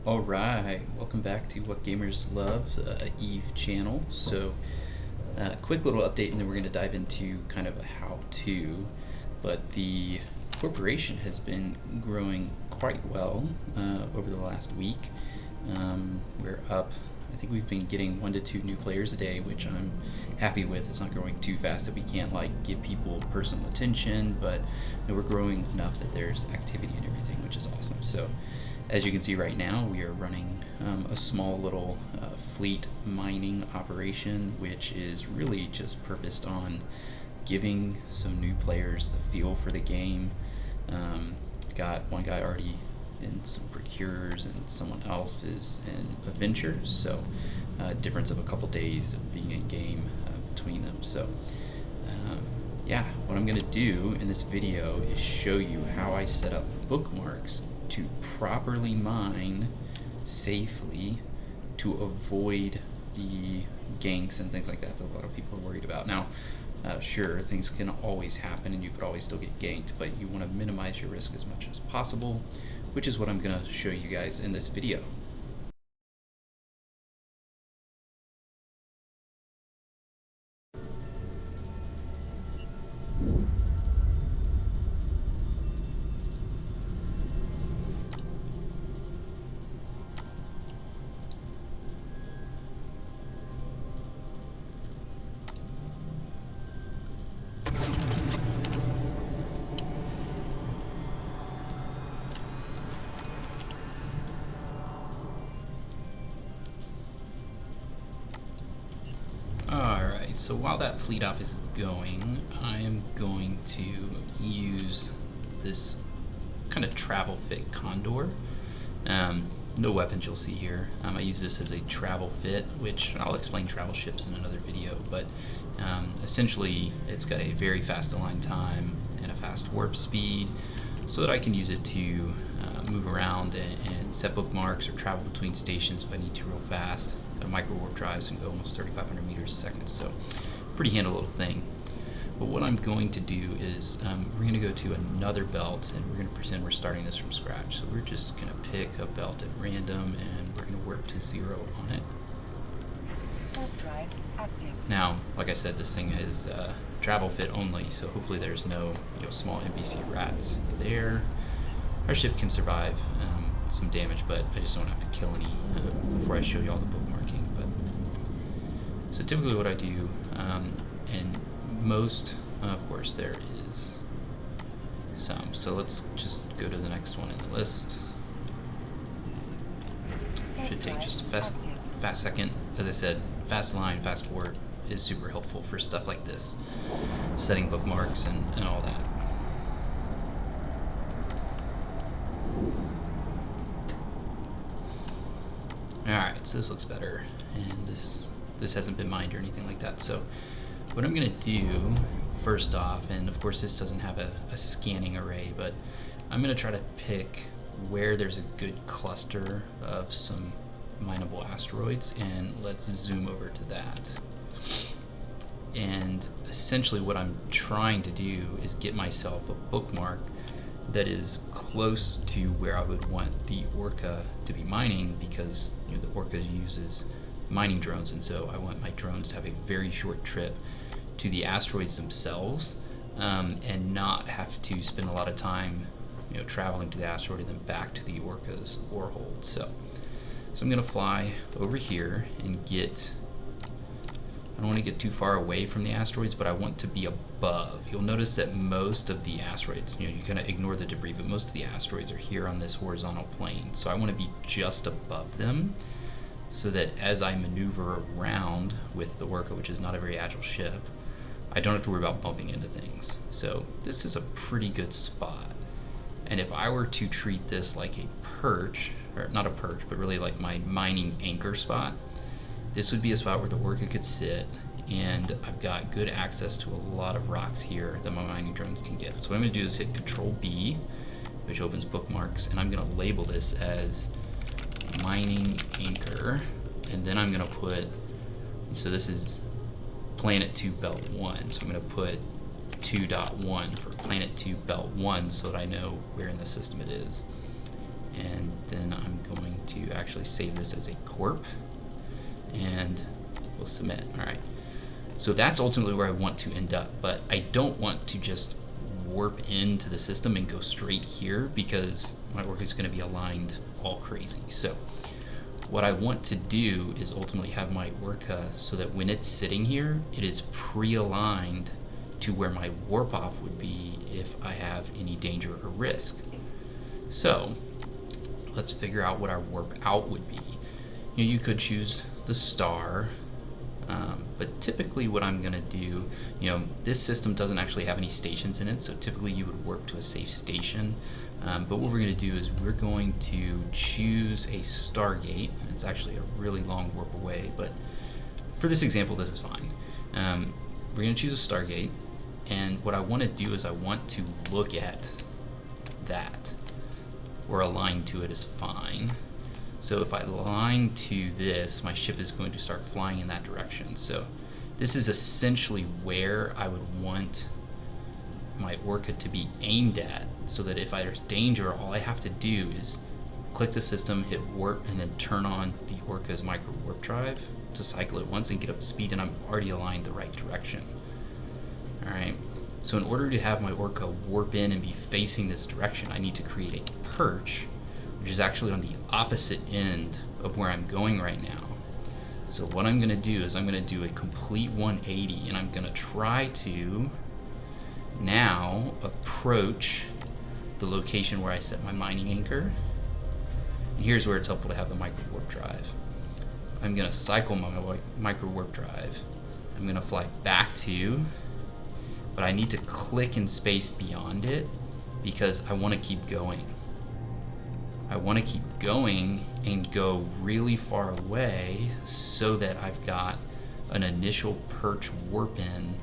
Alright, welcome back to What Gamers Love, Eve channel. So, quick little update and then we're going to dive into kind of a how-to. But the corporation has been growing quite well over the last week. We're up, I think we've been getting 1 to 2 new players a day, which I'm happy with. It's not growing too fast that we can't like give people personal attention, but we're growing enough that there's activity and everything, which is awesome. So as you can see right now, we are running a small little fleet mining operation, which is really just purposed on giving some new players the feel for the game. Got one guy already in some procurers and someone else is in a venture, so difference of a couple days of being in game between them. So yeah, what I'm gonna do in this video is show you how I set up bookmarks to properly mine safely to avoid the ganks and things like that that a lot of people are worried about. Now, sure, things can always happen and you could always still get ganked, but you want to minimize your risk as much as possible, which is what I'm going to show you guys in this video. Alright, so while that fleet op is going, I am going to use this kind of travel fit condor. No weapons you'll see here. I use this as a travel fit, which I'll explain travel ships in another video, but essentially it's got a very fast align time and a fast warp speed so that I can use it to move around and set bookmarks or travel between stations if I need to real fast. Got micro warp drives and go almost 3,500 meters a second, so pretty handy little thing. But what I'm going to do is we're going to go to another belt and we're going to pretend we're starting this from scratch. So we're just going to pick a belt at random and we're going to warp to 0 on it. Drive active. Now, like I said, this thing is travel fit only, so hopefully there's no small NPC rats there. Our ship can survive some damage, but I just don't have to kill any before I show you all the bookmarking. But so typically what I do, and most, of course, there is some. So let's just go to the next one in the list. Should take just a fast second. As I said, fast line, fast warp is super helpful for stuff like this, setting bookmarks and all that. Alright, so this looks better, and this hasn't been mined or anything like that. So what I'm going to do first off, and of course this doesn't have a scanning array, but I'm going to try to pick where there's a good cluster of some mineable asteroids, and let's zoom over to that. And essentially what I'm trying to do is get myself a bookmark that is close to where I would want the Orca to be mining, because the Orca uses mining drones, and so I want my drones to have a very short trip to the asteroids themselves, and not have to spend a lot of time traveling to the asteroid and then back to the Orca's ore hold. So I'm going to fly over here and get, I don't want to get too far away from the asteroids, but I want to be above. You'll notice that most of the asteroids, you kind of ignore the debris, but most of the asteroids are here on this horizontal plane. So I want to be just above them so that as I maneuver around with the Orca, which is not a very agile ship, I don't have to worry about bumping into things. So this is a pretty good spot. And if I were to treat this like a perch, or not a perch, but really like my mining anchor spot, this would be a spot where the Orca could sit, and I've got good access to a lot of rocks here that my mining drones can get. So what I'm going to do is hit Control B, which opens bookmarks, and I'm going to label this as mining anchor, and then I'm going to put, so this is Planet 2 Belt 1, so I'm going to put 2.1 for Planet 2 Belt 1 so that I know where in the system it is. And then I'm going to actually save this as a corp, and we'll submit. All right. So that's ultimately where I want to end up, but I don't want to just warp into the system and go straight here, because my work is going to be aligned all crazy. So what I want to do is ultimately have my Orca so that when it's sitting here, it is pre-aligned to where my warp off would be if I have any danger or risk. So let's figure out what our warp out would be. You could choose the star, but typically what I'm going to do, this system doesn't actually have any stations in it, so typically you would warp to a safe station. But what we're going to do is we're going to choose a Stargate. It's actually a really long warp away, but for this example, this is fine. We're going to choose a Stargate, and what I want to do is I want to look at that, or align to it is fine. So if I align to this, my ship is going to start flying in that direction. So this is essentially where I would want my Orca to be aimed at, so that if there's danger, all I have to do is click the system, hit warp, and then turn on the Orca's micro warp drive to cycle it once and get up to speed, and I'm already aligned the right direction. Alright, so in order to have my Orca warp in and be facing this direction, I need to create a perch, which is actually on the opposite end of where I'm going right now. So what I'm going to do is I'm going to do a complete 180, and I'm going to try to now approach the location where I set my mining anchor. And here's where it's helpful to have the micro warp drive. I'm going to cycle my micro warp drive. I'm going to fly back to, but I need to click in space beyond it because I want to keep going. I want to keep going and go really far away so that I've got an initial perch warp in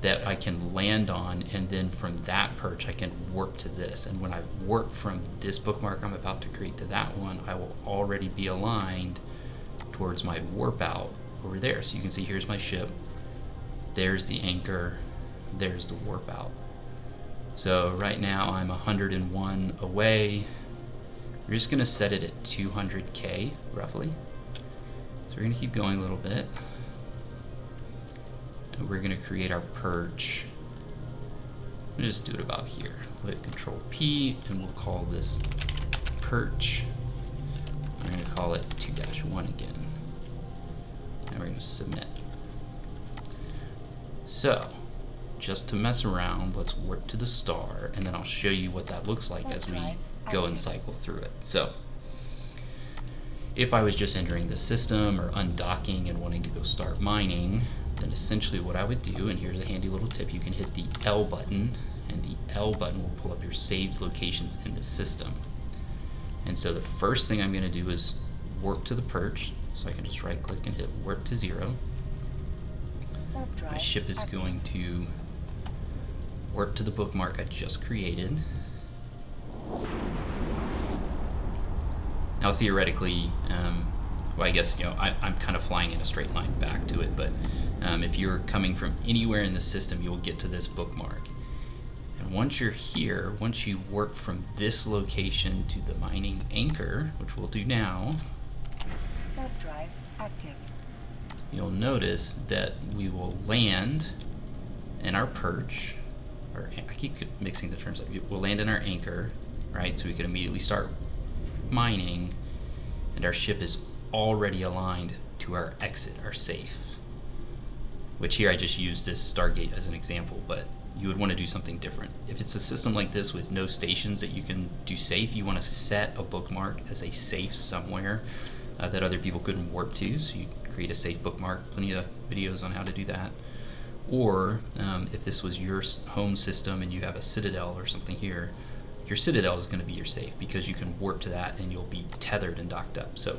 that I can land on, and then from that perch I can warp to this. And when I warp from this bookmark I'm about to create to that one, I will already be aligned towards my warp out over there. So you can see here's my ship, there's the anchor, there's the warp out. So right now I'm 101 away. We're just going to set it at 200K roughly. So we're going to keep going a little bit. And we're going to create our perch. We'll just do it about here. We'll hit Control P and we'll call this perch. We're going to call it 2-1 again. And we're going to submit. So, just to mess around, let's warp to the star, and then I'll show you what that looks like as we go and cycle through it. So, if I was just entering the system or undocking and wanting to go start mining, then essentially what I would do, and here's a handy little tip, you can hit the L button, and the L button will pull up your saved locations in the system. And so the first thing I'm going to do is warp to the perch, so I can just right click and hit warp to 0. My ship is going to warp to the bookmark I just created. Now theoretically, well I guess I'm kind of flying in a straight line back to it, but if you're coming from anywhere in the system, you'll get to this bookmark. And once you're here, once you warp from this location to the mining anchor, which we'll do now, Warp drive active. You'll notice that we will land in our perch, or I keep mixing the terms up. We'll land in our anchor, right? So we can immediately start mining, and our ship is already aligned to our exit, our safe. Which here I just used this Stargate as an example, but you would want to do something different. If it's a system like this with no stations that you can do safe, you want to set a bookmark as a safe somewhere that other people couldn't warp to, so you create a safe bookmark. Plenty of videos on how to do that. Or if this was your home system and you have a Citadel or something here, your Citadel is going to be your safe because you can warp to that and you'll be tethered and docked up. So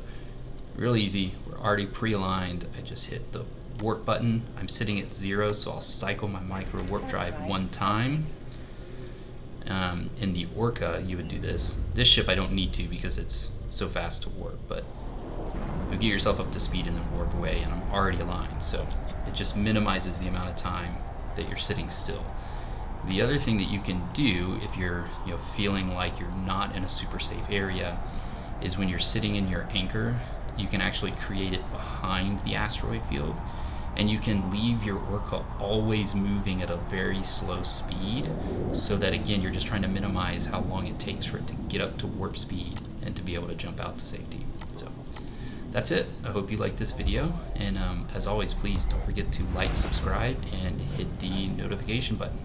real easy. We're already pre-aligned. I just hit the warp button. I'm sitting at 0, so I'll cycle my micro warp drive one time. In the Orca, you would do this. This ship I don't need to because it's so fast to warp, but you'll get yourself up to speed and then warp away, and I'm already aligned, so it just minimizes the amount of time that you're sitting still. The other thing that you can do if you're feeling like you're not in a super safe area is when you're sitting in your anchor, you can actually create it behind the asteroid field, and you can leave your orca always moving at a very slow speed, so that again you're just trying to minimize how long it takes for it to get up to warp speed and to be able to jump out to safety. So that's it. I hope you liked this video, and as always, please don't forget to like, subscribe, and hit the notification button.